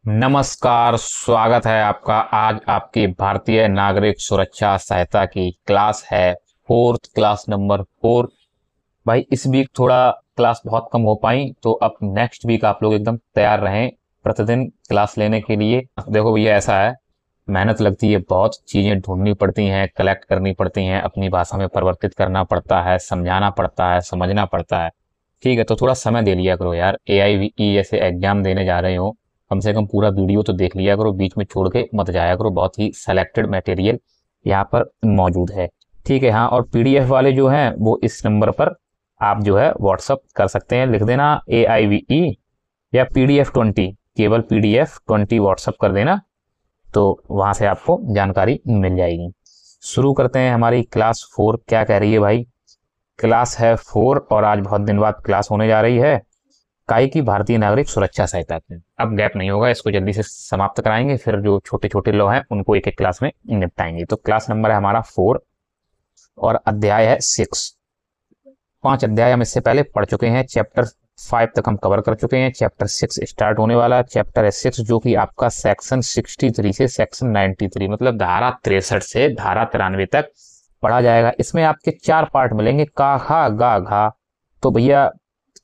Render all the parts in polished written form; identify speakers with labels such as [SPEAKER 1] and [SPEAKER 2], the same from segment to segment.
[SPEAKER 1] नमस्कार, स्वागत है आपका। आज आपकी भारतीय नागरिक सुरक्षा सहायता की क्लास है, फोर्थ क्लास नंबर 4। भाई इस वीक थोड़ा क्लास बहुत कम हो पाई, तो अब नेक्स्ट वीक आप लोग एकदम तैयार रहें प्रतिदिन क्लास लेने के लिए। देखो भैया, ऐसा है, मेहनत लगती है, बहुत चीज़ें ढूंढनी पड़ती हैं, कलेक्ट करनी पड़ती हैं, अपनी भाषा में परिवर्तित करना पड़ता है, समझाना पड़ता है, समझना पड़ता है। ठीक है, तो थोड़ा समय दे लिया करो यार। AIVE जैसे एग्जाम देने जा रहे हो, कम से कम पूरा वीडियो तो देख लिया करो, बीच में छोड़ के मत जाया करो। बहुत ही सेलेक्टेड मटेरियल यहाँ पर मौजूद है। ठीक है, हाँ, और PDF वाले जो हैं वो इस नंबर पर आप जो है व्हाट्सअप कर सकते हैं। लिख देना AIVE या PDF20, केवल PDF20 व्हाट्सअप कर देना, तो वहां से आपको जानकारी मिल जाएगी। शुरू करते हैं हमारी क्लास 4। क्या कह रही है भाई? क्लास है 4 और आज बहुत दिन बाद क्लास होने जा रही है। काई की भारतीय नागरिक सुरक्षा सहायता की। अब गैप नहीं होगा, इसको जल्दी से समाप्त कराएंगे, फिर जो छोटे छोटे लोग हैं उनको एक एक क्लास में निपटाएंगे। तो क्लास नंबर है हमारा 4 और अध्याय है 6। 5 अध्याय हम इससे पहले पढ़ चुके हैं। चैप्टर 5 तक हम कवर कर चुके हैं। चैप्टर 6 स्टार्ट होने वाला है। चैप्टर है 6, जो कि आपका सेक्शन 63 से सेक्शन 93, मतलब धारा 63 से धारा 93 तक पढ़ा जाएगा। इसमें आपके 4 पार्ट मिलेंगे, का, खा, गा, घा। तो भैया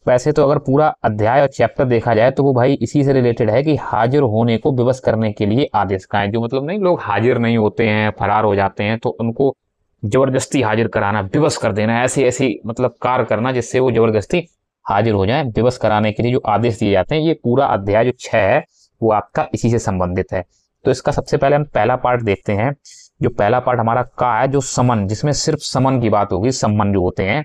[SPEAKER 1] वैसे तो अगर पूरा अध्याय और चैप्टर देखा जाए तो वो भाई इसी से रिलेटेड है कि हाजिर होने को विवश करने के लिए आदेश का है। जो मतलब नहीं, लोग हाजिर नहीं होते हैं, फरार हो जाते हैं, तो उनको जबरदस्ती हाजिर कराना, विवश कर देना, ऐसी ऐसी मतलब कार्य करना जिससे वो जबरदस्ती हाजिर हो जाए। विवश कराने के लिए जो आदेश दिए जाते हैं, ये पूरा अध्याय जो 6 है वो आपका इसी से संबंधित है। तो इसका सबसे पहले हम पहला पार्ट देखते हैं। जो पहला पार्ट हमारा का है, जो समन, जिसमें सिर्फ समन की बात होगी। सम्मन जो होते हैं,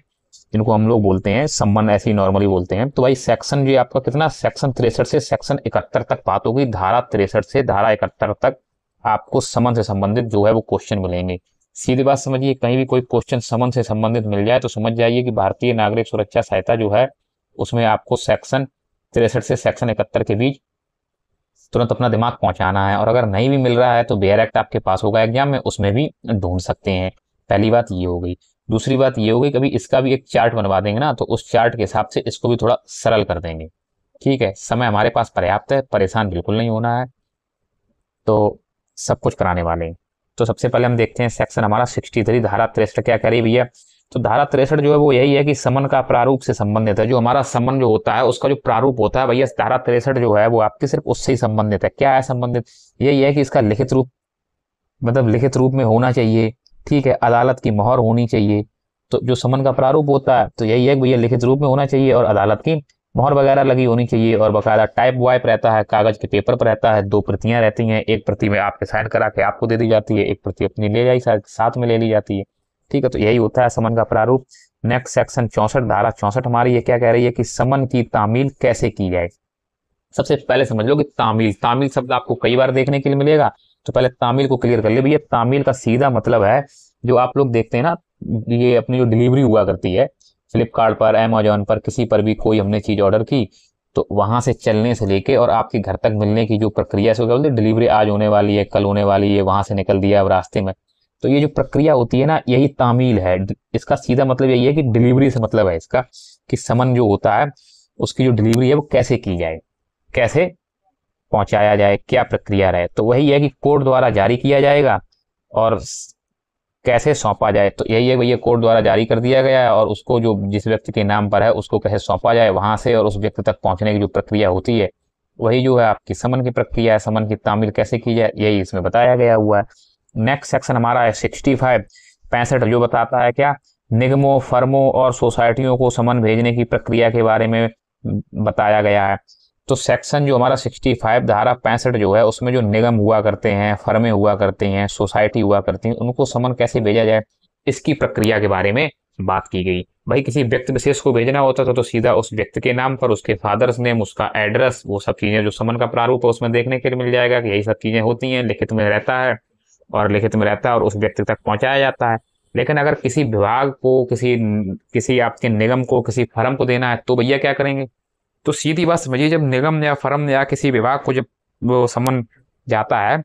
[SPEAKER 1] जिनको हम लोग बोलते हैं सम्मन, ऐसे ही नॉर्मली बोलते हैं। तो भाई सेक्शन जो आपका कितना, सेक्शन 63 से सेक्शन 71 तक बात होगी। धारा 63 से धारा 71 तक आपको समन से संबंधित जो है वो क्वेश्चन मिलेंगे। सीधी बात समझिए, कहीं भी कोई क्वेश्चन समन से संबंधित मिल जाए तो समझ जाइए कि भारतीय नागरिक सुरक्षा सहायता जो है उसमें आपको सेक्शन 63 से सेक्शन 71 के बीच तुरंत अपना दिमाग पहुंचाना है। और अगर नहीं भी मिल रहा है तो बेयर एक्ट आपके पास होगा एग्जाम में, उसमें भी ढूंढ सकते हैं। पहली बात ये हो गई। दूसरी बात ये हो गई, कभी इसका भी एक चार्ट बनवा देंगे ना, तो उस चार्ट के हिसाब से इसको भी थोड़ा सरल कर देंगे। ठीक है, समय हमारे पास पर्याप्त है, परेशान बिल्कुल नहीं होना है, तो सब कुछ कराने वाले हैं। तो सबसे पहले हम देखते हैं सेक्शन हमारा 63, धारा 63 क्या कह रही है भैया? तो धारा 63 जो है वो यही है कि समन का प्रारूप से संबंधित है। जो हमारा समन जो होता है उसका जो प्रारूप होता है भैया, धारा 63 जो है वो आपके सिर्फ उससे ही संबंधित है। क्या है संबंधित? यही है कि इसका लिखित रूप, मतलब लिखित रूप में होना चाहिए। ठीक है, अदालत की मोहर होनी चाहिए। तो जो समन का प्रारूप होता है तो यही है कि भैया लिखित रूप में होना चाहिए और अदालत की मोहर वगैरह लगी होनी चाहिए, और बकायदा टाइप वाइप रहता है, कागज के पेपर पर रहता है। 2 प्रतियां रहती हैं, एक प्रति में आपके साइन करा के आपको दे दी जाती है, एक प्रति अपनी ले जाई साथ में ले ली जाती है। ठीक है, तो यही होता है समन का प्रारूप। नेक्स्ट सेक्शन 64, धारा 64 हमारी ये क्या कह रही है कि समन की तामील कैसे की जाए। सबसे पहले समझ लो कि तामील, तामील शब्द आपको कई बार देखने के लिए मिलेगा, तो पहले तामील को क्लियर कर ले भैया। तामील का सीधा मतलब है, जो आप लोग देखते हैं ना, ये अपनी जो डिलीवरी हुआ करती है फ्लिपकार्ट पर, अमेजोन पर, किसी पर भी कोई हमने चीज ऑर्डर की, तो वहां से चलने से लेके और आपके घर तक मिलने की जो प्रक्रिया है, बोलते डिलीवरी आज होने वाली है, कल होने वाली है, वहां से निकल दिया अब रास्ते में, तो ये जो प्रक्रिया होती है ना, यही तामील है। इसका सीधा मतलब यही है कि डिलीवरी से मतलब है इसका, कि समन जो होता है उसकी जो डिलीवरी है वो कैसे की जाए, कैसे पहुंचाया जाए, क्या प्रक्रिया रहे। तो वही है कि कोर्ट द्वारा जारी किया जाएगा और कैसे सौंपा जाए। तो यही है भैया, कोर्ट द्वारा जारी कर दिया गया है और उसको जो जिस व्यक्ति के नाम पर है उसको कैसे सौंपा जाए वहां से, और उस व्यक्ति तक पहुंचने की जो प्रक्रिया होती है वही जो है आपकी समन की प्रक्रिया है। समन की तामील कैसे की जाए यही इसमें बताया गया हुआ है। नेक्स्ट सेक्शन हमारा है 65, 65, जो बताता है क्या, निगमों, फर्मों और सोसाइटियों को समन भेजने की प्रक्रिया के बारे में बताया गया है। तो सेक्शन जो हमारा 65, धारा 65 जो है उसमें जो निगम हुआ करते हैं, फर्में हुआ करते हैं, सोसाइटी हुआ करती हैं, उनको समन कैसे भेजा जाए, इसकी प्रक्रिया के बारे में बात की गई। भाई किसी व्यक्ति विशेष को भेजना होता था तो सीधा उस व्यक्ति के नाम पर, उसके फादर्स नेम, उसका एड्रेस, वो सब चीजें जो समन का प्रारूप है उसमें देखने के लिए मिल जाएगा कि यही सब चीजें होती हैं, लिखित में रहता है और उस व्यक्ति तक पहुंचाया जाता है। लेकिन अगर किसी विभाग को, किसी किसी आपके निगम को, किसी फर्म को देना है तो भैया क्या करेंगे? तो सीधी बात समझिए, जब निगम या फर्म या किसी विभाग को जब वो समन जाता है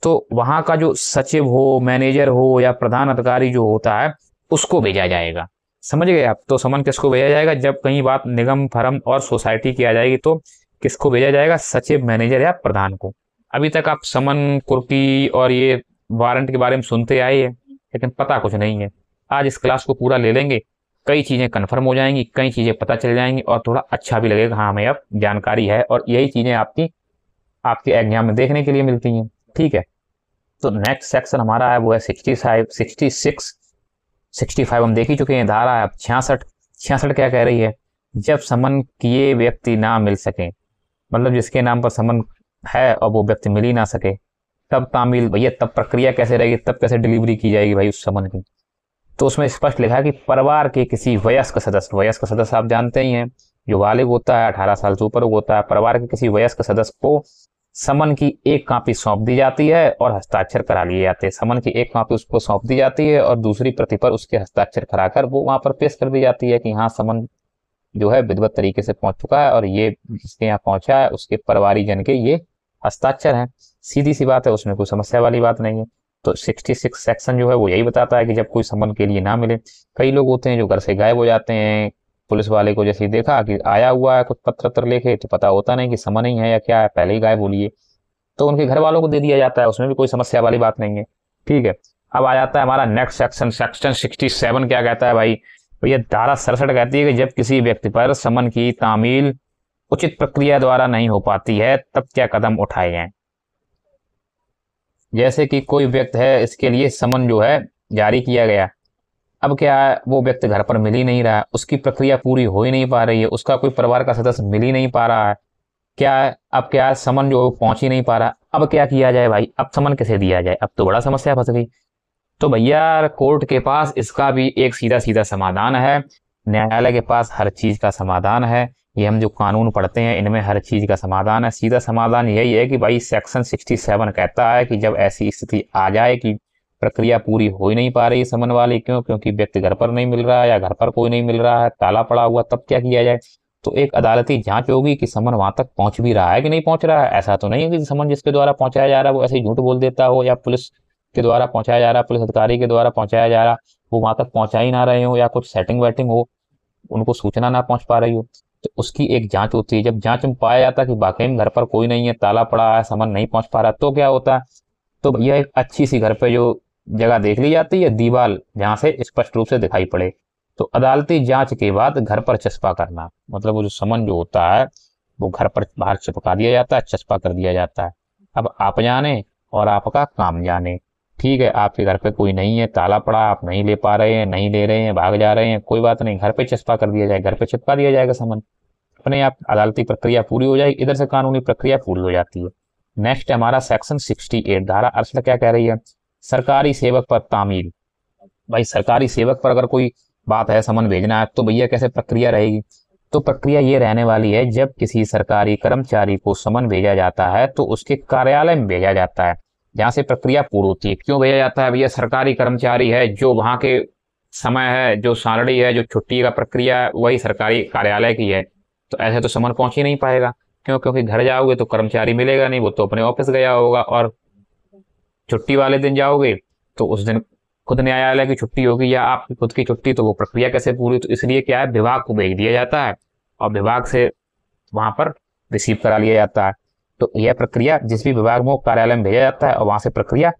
[SPEAKER 1] तो वहां का जो सचिव हो, मैनेजर हो या प्रधान अधिकारी जो होता है उसको भेजा जाएगा। समझ गए आप? तो समन किसको भेजा जाएगा? जब कहीं बात निगम, फर्म और सोसाइटी की आ जाएगी तो किसको भेजा जाएगा? सचिव, मैनेजर या प्रधान को। अभी तक आप समन, कुर्की और ये वारंट के बारे में सुनते आए हैं, लेकिन पता कुछ नहीं है। आज इस क्लास को पूरा ले लेंगे, कई चीज़ें कन्फर्म हो जाएंगी, कई चीज़ें पता चल जाएंगी और थोड़ा अच्छा भी लगेगा, हाँ हमें अब जानकारी है और यही चीज़ें आपके एग्जाम में देखने के लिए मिलती हैं। ठीक है, तो नेक्स्ट सेक्शन हमारा है वो है 65, 66, 65 हम देख ही चुके हैं। धारा है अब 66। 66 क्या कह रही है? जब समन किए व्यक्ति ना मिल सके, मतलब जिसके नाम पर समन है और वो व्यक्ति मिल ही ना सके, तब तामील, भैया तब प्रक्रिया कैसे रहेगी, तब कैसे डिलीवरी की जाएगी भाई उस समन की? तो उसमें स्पष्ट लिखा है कि परिवार के किसी वयस्क सदस्य, वयस्क सदस्य आप जानते ही हैं जो बालिग होता है, 18 साल से ऊपर होता है, परिवार के किसी वयस्क सदस्य को समन की एक कॉपी सौंप दी जाती है और हस्ताक्षर करा लिए जाते हैं। समन की एक कॉपी उसको सौंप दी जाती है और दूसरी प्रति पर उसके हस्ताक्षर कराकर वो वहां पर पेश कर दी जाती है कि हाँ समन जो है विधिवत तरीके से पहुंच चुका है और ये जिसके यहाँ पहुंचा है उसके परिवारी जन के ये हस्ताक्षर हैं। सीधी सी बात है, उसमें कोई समस्या वाली बात नहीं है। तो 66 सेक्शन जो है वो यही बताता है कि जब कोई समन के लिए ना मिले, कई लोग होते हैं जो घर से गायब हो जाते हैं, पुलिस वाले को जैसे ही देखा कि आया हुआ है कुछ पत्र लेके, तो पता होता नहीं कि समन ही है या क्या है, पहले ही गायब हो लिए, तो उनके घर वालों को दे दिया जाता है, उसमें भी कोई समस्या वाली बात नहीं है। ठीक है, अब आ जाता है हमारा नेक्स्ट सेक्शन, सेक्शन 67 क्या कहता है भाई? तो ये धारा 67 कहती है कि जब किसी व्यक्ति पर समन की तामील उचित प्रक्रिया द्वारा नहीं हो पाती है तब क्या कदम उठाए जाएं। जैसे कि कोई व्यक्ति है, इसके लिए समन जो है जारी किया गया, अब क्या है वो व्यक्ति घर पर मिल ही नहीं रहा है, उसकी प्रक्रिया पूरी हो ही नहीं पा रही है, उसका कोई परिवार का सदस्य मिल ही नहीं पा रहा है, क्या है अब क्या है समन जो पहुंच ही नहीं पा रहा, अब क्या किया जाए भाई? अब समन कैसे दिया जाए? अब तो बड़ा समस्या फंस गई। तो भैया कोर्ट के पास इसका भी एक सीधा सीधा समाधान है, न्यायालय के पास हर चीज का समाधान है। ये हम जो कानून पढ़ते हैं इनमें हर चीज का समाधान है। सीधा समाधान यही है कि भाई सेक्शन 67 कहता है कि जब ऐसी स्थिति आ जाए कि प्रक्रिया पूरी हो ही नहीं पा रही समन वाली, क्योंकि व्यक्ति घर पर नहीं मिल रहा है या घर पर कोई नहीं मिल रहा है, ताला पड़ा हुआ, तब क्या किया जाए? तो एक अदालती जांच होगी कि समन वहां तक पहुंच भी रहा है कि नहीं पहुंच रहा है। ऐसा तो नहीं है कि समन जिसके द्वारा पहुंचाया जा रहा है वो ऐसे ही झूठ बोल देता हो, या पुलिस के द्वारा पहुंचाया जा रहा है, पुलिस अधिकारी के द्वारा पहुंचाया जा रहा, वो वहां तक पहुंचा ही ना रहे हो, या कुछ सेटिंग वेटिंग हो, उनको सूचना ना पहुंच पा रही हो। तो उसकी एक जांच होती है। जब जांच में पाया जाता है कि वाकई में घर पर कोई नहीं है, ताला पड़ा है, समन नहीं पहुंच पा रहा, तो क्या होता है? तो भैया एक अच्छी सी घर पे जो जगह देख ली जाती है, दीवार जहां से स्पष्ट रूप से दिखाई पड़े, तो अदालती जांच के बाद घर पर चस्पा करना, मतलब वो जो समन जो होता है वो घर पर बाहर चिपका दिया जाता है, चस्पा कर दिया जाता है। अब आप जाने और आपका काम जाने। ठीक है, आपके घर पे कोई नहीं है, ताला पड़ा, आप नहीं ले पा रहे हैं, नहीं ले रहे हैं, भाग जा रहे हैं, कोई बात नहीं, घर पे चस्पा कर दिया जाए, घर पे चिपका दिया जाएगा समन, अपने आप अदालती प्रक्रिया पूरी हो जाएगी, इधर से कानूनी प्रक्रिया पूरी हो जाती है। नेक्स्ट हमारा सेक्शन 68 धारा 68 क्या कह रही है? सरकारी सेवक पर तामील। भाई सरकारी सेवक पर अगर कोई बात है, समन भेजना है, तो भैया कैसे प्रक्रिया रहेगी? तो प्रक्रिया ये रहने वाली है, जब किसी सरकारी कर्मचारी को समन भेजा जाता है तो उसके कार्यालय में भेजा जाता है जहां से प्रक्रिया पूरी होती है। क्यों भेजा जाता है भैया? सरकारी कर्मचारी है, जो वहां के समय है, जो सारणी है, जो छुट्टी का प्रक्रिया है, वही सरकारी कार्यालय की है। तो ऐसे तो समन पहुंच ही नहीं पाएगा, क्योंकि घर जाओगे तो कर्मचारी मिलेगा नहीं, वो तो अपने ऑफिस गया होगा, और छुट्टी वाले दिन जाओगे तो उस दिन खुद न्यायालय की छुट्टी होगी या आपकी खुद की छुट्टी, तो वो प्रक्रिया कैसे पूरी? तो इसलिए क्या है, विभाग को भेज दिया जाता है और विभाग से वहां पर रिसीव करा लिया जाता है। तो यह प्रक्रिया जिस भी विभाग में कार्यालय में भेजा जाता है और वहां से प्रक्रिया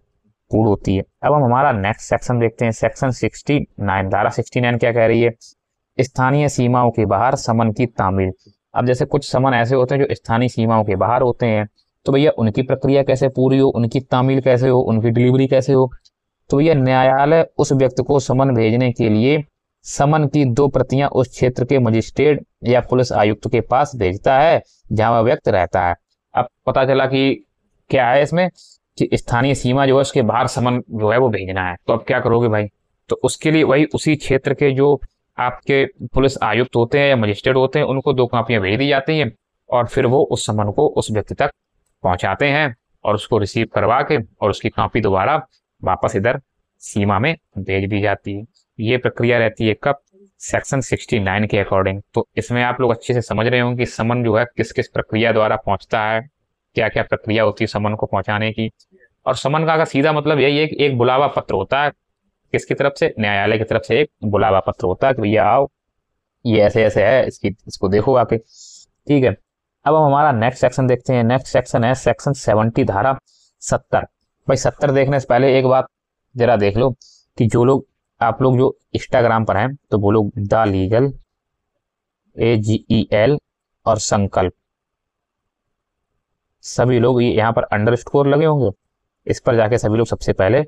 [SPEAKER 1] पूर्ण होती है। अब हम हमारा नेक्स्ट सेक्शन देखते हैं, सेक्शन 69 धारा 69 क्या कह रही है? स्थानीय सीमाओं के बाहर समन की तामील। अब जैसे कुछ समन ऐसे होते हैं जो स्थानीय सीमाओं के बाहर होते हैं, तो भैया उनकी प्रक्रिया कैसे पूरी हो, उनकी तामील कैसे हो, उनकी डिलीवरी कैसे हो? तो भैया न्यायालय उस व्यक्ति को समन भेजने के लिए समन की 2 प्रतियां उस क्षेत्र के मजिस्ट्रेट या पुलिस आयुक्त के पास भेजता है जहां वह व्यक्ति रहता है। अब पता चला कि क्या है इसमें कि स्थानीय सीमा जो है उसके बाहर समन जो है वो भेजना है, तो अब क्या करोगे भाई? तो उसके लिए वही उसी क्षेत्र के जो आपके पुलिस आयुक्त होते हैं या मजिस्ट्रेट होते हैं, उनको 2 कॉपियां भेज दी जाती हैं और फिर वो उस समन को उस व्यक्ति तक पहुंचाते हैं और उसको रिसीव करवा के और उसकी कॉपी दोबारा वापस इधर सीमा में भेज दी जाती है। ये प्रक्रिया रहती है कब? सेक्शन 69 के अकॉर्डिंग। तो इसमें आप लोग अच्छे से समझ रहे होंगे कि समन जो है किस किस प्रक्रिया द्वारा पहुंचता है, क्या क्या प्रक्रिया होती है समन को पहुंचाने की। और समन का सीधा मतलब यही है कि एक बुलावा पत्र होता है, किसकी तरफ से? न्यायालय की तरफ से एक बुलावा पत्र होता है कि भैया आओ, ये ऐसे ऐसे है, इसको देखो आके। ठीक है, अब हम हमारा नेक्स्ट सेक्शन देखते हैं। नेक्स्ट सेक्शन है सेक्शन 70 धारा 70। भाई 70 देखने से पहले एक बात जरा देख लो कि जो लोग आप लोग जो इंस्टाग्राम पर हैं तो वो लोग द लीगल AGEL और संकल्प सभी लोग ये यहाँ पर अंडरस्कोर लगे होंगे, इस पर जाके सभी लोग सबसे पहले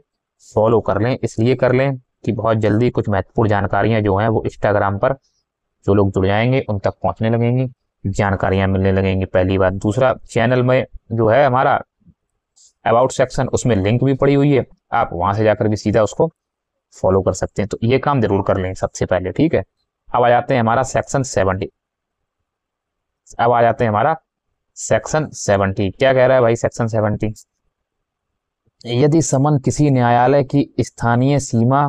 [SPEAKER 1] फॉलो कर लें। इसलिए कर लें कि बहुत जल्दी कुछ महत्वपूर्ण जानकारियां जो हैं वो इंस्टाग्राम पर जो लोग जुड़ जाएंगे उन तक पहुंचने लगेंगी, जानकारियां मिलने लगेंगी। पहली बात। दूसरा, चैनल में जो है हमारा अबाउट सेक्शन उसमें लिंक भी पड़ी हुई है, आप वहां से जाकर भी सीधा उसको फॉलो कर सकते हैं। तो ये काम जरूर कर लें सबसे पहले, ठीक है। अब आ जाते हैं हमारा सेक्शन 70। अब आ जाते हैं हमारा सेक्शन 70। क्या कह रहा है भाई सेक्शन 70? यदि समन किसी न्यायालय की स्थानीय सीमा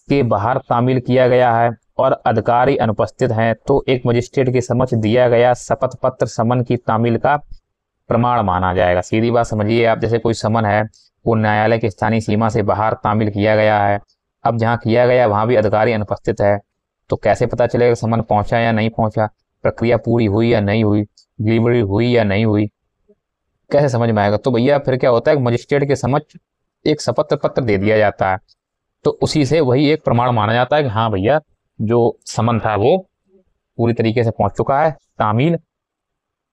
[SPEAKER 1] के बाहर तामील किया गया है और अधिकारी अनुपस्थित हैं तो एक मजिस्ट्रेट के समक्ष दिया गया शपथ पत्र समन की तामील का प्रमाण माना जाएगा। सीधी बात समझिए आप, जैसे कोई समन है वो न्यायालय की स्थानीय सीमा से बाहर तामील किया गया है, अब जहाँ किया गया वहां भी अधिकारी अनुपस्थित है, तो कैसे पता चलेगा समन पहुंचा या नहीं पहुंचा, प्रक्रिया पूरी हुई या नहीं हुई, डिलीवरी हुई या नहीं हुई, कैसे समझ में आएगा? तो भैया फिर क्या होता है, मजिस्ट्रेट के समक्ष एक शपथ पत्र दे दिया जाता है, तो उसी से वही एक प्रमाण माना जाता है कि हाँ भैया जो समन था वो पूरी तरीके से पहुंच चुका है, तामील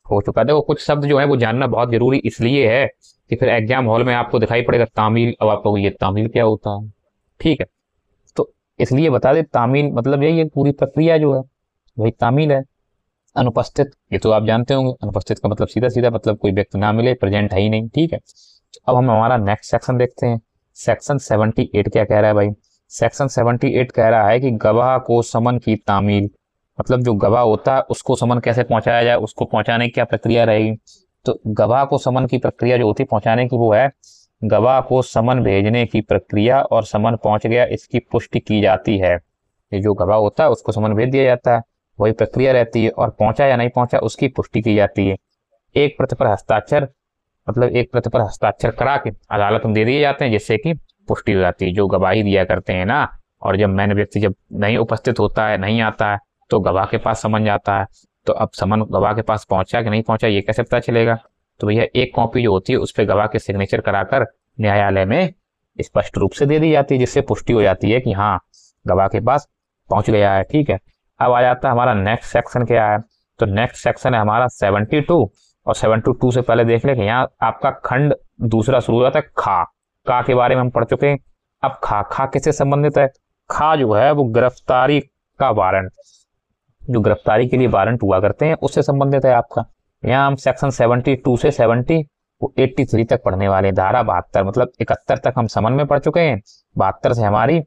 [SPEAKER 1] हो चुका है। देखो कुछ शब्द जो है वो जानना बहुत जरूरी इसलिए है कि फिर एग्जाम हॉल में आपको दिखाई पड़ेगा तामील, अब आपको ये तामील क्या होता है, ठीक है। तो इसलिए बता दे तामील मतलब यही है, पूरी प्रक्रिया जो है वही तामील है। अनुपस्थित ये तो आप जानते होंगे, अनुपस्थित का मतलब सीधा सीधा मतलब कोई व्यक्ति ना मिले, प्रेजेंट है ही नहीं, ठीक है। अब हम हमारा नेक्स्ट सेक्शन देखते हैं। सेक्शन 78 क्या कह रहा है भाई? सेक्शन 78 कह रहा है कि गवाह को समन की तामील, मतलब जो गवाह होता है उसको समन कैसे पहुंचाया जाए, उसको पहुंचाने की क्या प्रक्रिया रहेगी। तो गवाह को समन की प्रक्रिया जो होती है पहुंचाने की वो है, गवाह को समन भेजने की प्रक्रिया और समन पहुंच गया इसकी पुष्टि की जाती है। ये जो गवाह होता है उसको समन भेज दिया जाता है, वही प्रक्रिया रहती है, और पहुंचा या नहीं पहुंचा उसकी पुष्टि की जाती है। एक प्रति पर हस्ताक्षर, मतलब एक प्रति पर हस्ताक्षर करा के अदालत में दे दिए जाते हैं जिससे कि पुष्टि हो जाती है। जो गवाही दिया करते हैं ना, और जब मैंने व्यक्ति जब नहीं उपस्थित होता है, नहीं आता है, तो गवाह के पास समन जाता है। तो अब समन गवाह के पास पहुंचा कि नहीं पहुंचा ये कैसे पता चलेगा? तो भैया एक कॉपी जो होती है उस पर गवाह के सिग्नेचर कराकर न्यायालय में स्पष्ट रूप से दे दी जाती है, जिससे पुष्टि हो जाती है कि हाँ गवाह के पास पहुंच गया है, ठीक है। अब आ जाता है हमारा नेक्स्ट सेक्शन क्या है? तो नेक्स्ट सेक्शन है हमारा 72, और 72 से पहले देख ले कि यहाँ आपका खंड दूसरा शुरू हो जाता है खा। का के बारे में हम पढ़ चुके हैं। अब खा किससे संबंधित है? खा जो है वो गिरफ्तारी का वारंट, जो गिरफ्तारी के लिए वारंट हुआ करते हैं उससे संबंधित है आपका। यहाँ हम सेक्शन 72 से 83 तक पढ़ने वाले। धारा 72 मतलब 71 तक हम समन में पढ़ चुके हैं, 72 से हमारी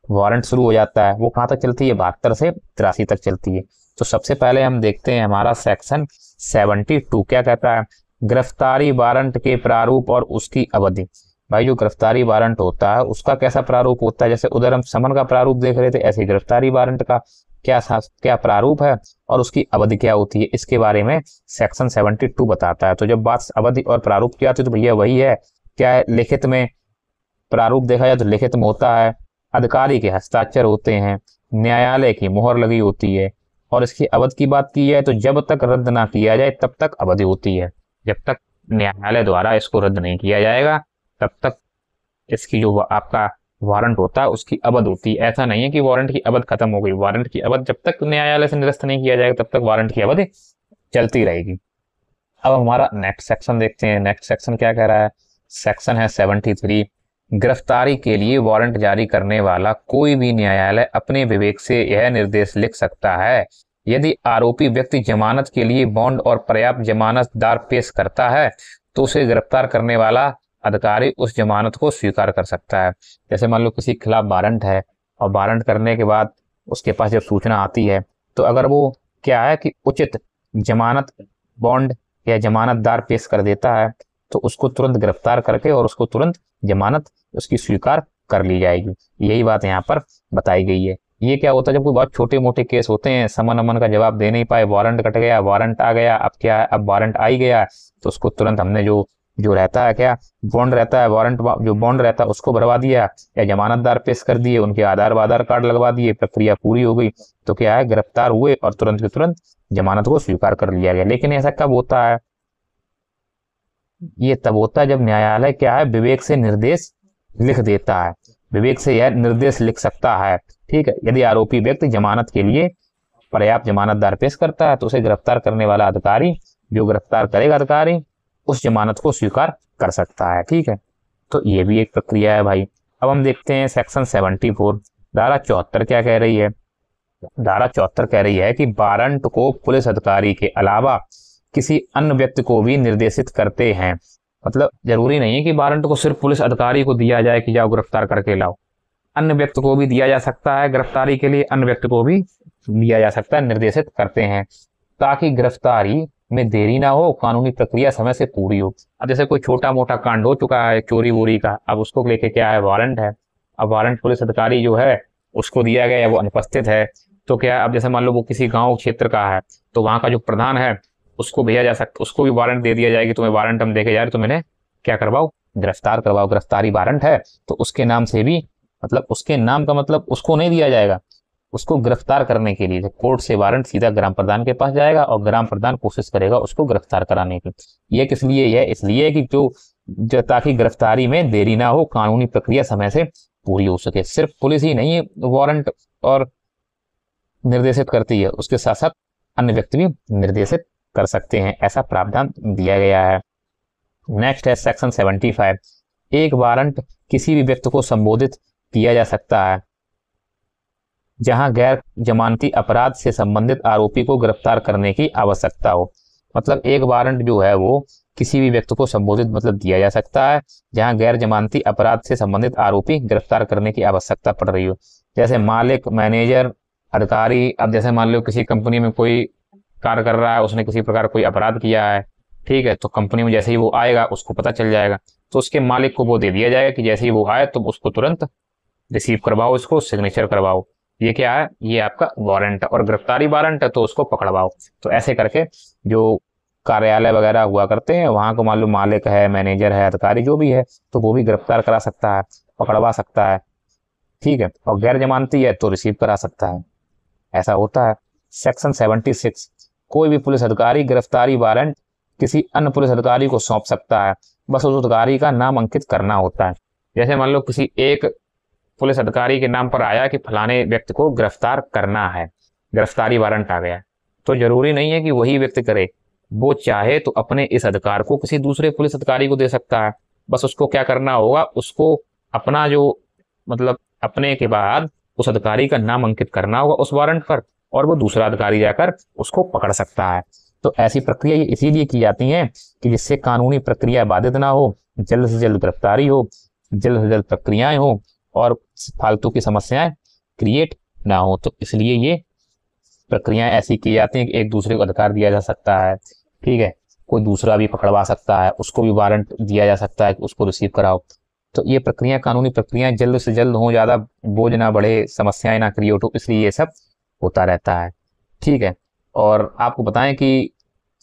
[SPEAKER 1] वारंट शुरू हो जाता है। वो कहाँ तक चलती है? 72 से 83 तक चलती है। तो सबसे पहले हम देखते हैं हमारा सेक्शन 72 क्या कहता है। गिरफ्तारी वारंट के प्रारूप और उसकी अवधि। भाई जो गिरफ्तारी वारंट होता है उसका कैसा प्रारूप होता है? जैसे उधर हम समन का प्रारूप देख रहे थे, ऐसे गिरफ्तारी वारंट का क्या प्रारूप है और उसकी अवधि क्या होती है, इसके बारे में सेक्शन 72 बताता है। तो जब बात अवधि और प्रारूप की आती है तो भैया वही है, क्या है, लिखित में प्रारूप देखा जाए तो लिखित में होता है, अधिकारी के हस्ताक्षर होते हैं, न्यायालय की मोहर लगी होती है, और इसकी अवधि की बात की जाए तो जब तक रद्द ना किया जाए तब तक अवधि होती है। जब तक न्यायालय द्वारा इसको रद्द नहीं किया जाएगा तब तक इसकी जो आपका वारंट होता है उसकी अवधि होती है। ऐसा नहीं है कि वारंट की अवधि खत्म हो गई, वारंट की अवधि जब तक न्यायालय से निरस्त नहीं किया जाएगा तब तक वारंट की अवधि चलती रहेगी। अब हमारा नेक्स्ट सेक्शन देखते हैं। नेक्स्ट सेक्शन क्या कह रहा है? सेक्शन है 73। गिरफ्तारी के लिए वारंट जारी करने वाला कोई भी न्यायालय अपने विवेक से यह निर्देश लिख सकता है, यदि आरोपी व्यक्ति जमानत के लिए बॉन्ड और पर्याप्त जमानतदार पेश करता है तो उसे गिरफ्तार करने वाला अधिकारी उस जमानत को स्वीकार कर सकता है। जैसे मान लो किसी के खिलाफ वारंट है और वारंट करने के बाद उसके पास जब सूचना आती है तो अगर वो क्या है कि उचित जमानत बॉन्ड या जमानतदार पेश कर देता है तो उसको तुरंत गिरफ्तार करके और उसको तुरंत जमानत उसकी स्वीकार कर ली जाएगी। यही बात यहाँ पर बताई गई है। ये क्या होता है, जब कोई बहुत छोटे मोटे केस होते हैं, समन अमन का जवाब दे नहीं पाए, वारंट कट गया, वारंट आ गया, अब क्या है, अब वारंट आ ही गया तो उसको तुरंत हमने जो जो रहता है क्या, बॉन्ड रहता है, वारंट जो बॉन्ड रहता है उसको भरवा दिया, या जमानतदार पेश कर दिए, उनके आधार कार्ड लगवा दिए, प्रक्रिया पूरी हो गई, तो क्या है, गिरफ्तार हुए और तुरंत के तुरंत जमानत को स्वीकार कर लिया गया। लेकिन ऐसा कब होता है, ये तब होता है जब न्यायालय क्या है, विवेक से निर्देश लिख देता है, विवेक से यह निर्देश लिख सकता है। ठीक है, यदि आरोपी व्यक्ति जमानत के लिए पर्याप्त जमानतदार पेश करता है तो उसे गिरफ्तार करने वाला अधिकारी, जो गिरफ्तार करेगा अधिकारी, उस जमानत को स्वीकार कर सकता है। ठीक है, तो ये भी एक प्रक्रिया है भाई। अब हम देखते हैं सेक्शन 74, धारा 74 क्या कह रही है। धारा 74 कह रही है कि वारंट को पुलिस अधिकारी के अलावा किसी अन्य व्यक्ति को भी निर्देशित करते हैं। मतलब जरूरी नहीं है कि वारंट को सिर्फ पुलिस अधिकारी को दिया जाए कि जाओ गिरफ्तार करके लाओ, अन्य व्यक्ति को भी दिया जा सकता है गिरफ्तारी के लिए, अन्य व्यक्ति को भी दिया जा सकता है, निर्देशित करते हैं, ताकि गिरफ्तारी में देरी ना हो, कानूनी प्रक्रिया समय से पूरी हो। अब जैसे कोई छोटा मोटा कांड हो चुका है चोरी वोरी का, अब उसको लेके क्या है, वारंट है, अब वारंट पुलिस अधिकारी जो है उसको दिया गया, वो अनुपस्थित है, तो क्या, अब जैसे मान लो वो किसी गांव क्षेत्र का है, तो वहां का जो प्रधान है उसको भेजा जा सकता, उसको भी वारंट दे दिया जाएगा कि तुम्हें वारंट हम देके जा रहे, तो मैंने क्या करवाओ, गिरफ्तार करवाओ, गिरफ्तारी वारंट है, तो उसके नाम से भी, मतलब उसके नाम का मतलब उसको नहीं दिया जाएगा, उसको गिरफ्तार करने के लिए कोर्ट से वारंट सीधा ग्राम प्रधान के पास जाएगा और ग्राम प्रधान कोशिश करेगा उसको गिरफ्तार कराने की। ये किस लिए है, इसलिए कि जो ताकि गिरफ्तारी में देरी ना हो, कानूनी प्रक्रिया समय से पूरी हो सके। सिर्फ पुलिस ही नहीं वारंट और निर्देशित करती है, उसके साथ साथ अन्य व्यक्ति भी निर्देशित कर सकते हैं, ऐसा प्रावधान दिया गया है। नेक्स्ट है सेक्शन 75, एक वारंट किसी भी व्यक्ति को संबोधित किया जा सकता है जहां गैर जमानती अपराध से संबंधित आरोपी को गिरफ्तार करने की आवश्यकता हो। मतलब एक वारंट जो है वो किसी भी व्यक्ति को संबोधित मतलब दिया जा सकता है जहां गैर जमानती अपराध से संबंधित आरोपी गिरफ्तार करने की आवश्यकता पड़ रही हो। जैसे मालिक, मैनेजर, अधिकारी, अब जैसे मान लो किसी कंपनी में कोई कार्य कर रहा है, उसने किसी प्रकार कोई अपराध किया है, ठीक है, तो कंपनी में जैसे ही वो आएगा उसको पता चल जाएगा, तो उसके मालिक को वो दे दिया जाएगा कि जैसे ही वो आए तो उसको तुरंत रिसीव करवाओ, उसको सिग्नेचर करवाओ। ये क्या है, ये आपका वारंट है, और गिरफ्तारी वारंट है तो उसको पकड़वाओ। तो ऐसे करके जो कार्यालय वगैरह हुआ करते हैं वहां को मान लो मालिक है, मैनेजर है, अधिकारी जो भी है, तो वो भी गिरफ्तार करा सकता है, पकड़वा सकता है। ठीक है, और गैर जमानती है तो रिसीव करा सकता है, ऐसा होता है। सेक्शन 76, कोई भी पुलिस अधिकारी गिरफ्तारी वारंट किसी अन्य पुलिस अधिकारी को सौंप सकता है, बस उस अधिकारी का नाम अंकित करना होता है। जैसे मान लो किसी एक पुलिस अधिकारी के नाम पर आया कि फलाने व्यक्ति को गिरफ्तार करना है, गिरफ्तारी वारंट आ गया, तो जरूरी नहीं है कि वही व्यक्ति करे, वो चाहे तो अपने इस अधिकार को किसी दूसरे पुलिस अधिकारी को दे सकता है। बस उसको क्या करना होगा, उसको अपना जो मतलब अपने के बाद उस अधिकारी का नाम अंकित करना होगा उस वारंट पर, और वो दूसरा अधिकारी जाकर उसको पकड़ सकता है। तो ऐसी प्रक्रिया इसीलिए की जाती है कि जिससे कानूनी प्रक्रिया बाधित ना हो, जल्द से जल्द गिरफ्तारी हो, जल्द से जल्द प्रक्रियाएं हो और फालतू की समस्याएं क्रिएट ना हो। तो इसलिए ये प्रक्रियाएं ऐसी की जाती हैं कि एक दूसरे को अधिकार दिया जा सकता है, ठीक है, कोई दूसरा भी पकड़वा सकता है, उसको भी वारंट दिया जा सकता है कि उसको रिसीव कराओ। तो ये प्रक्रिया, कानूनी प्रक्रियाएं जल्द से जल्द हो, ज्यादा बोझ ना बढ़े, समस्याएं ना क्रिएट हो, इसलिए ये सब होता रहता है। ठीक है, और आपको बताएं कि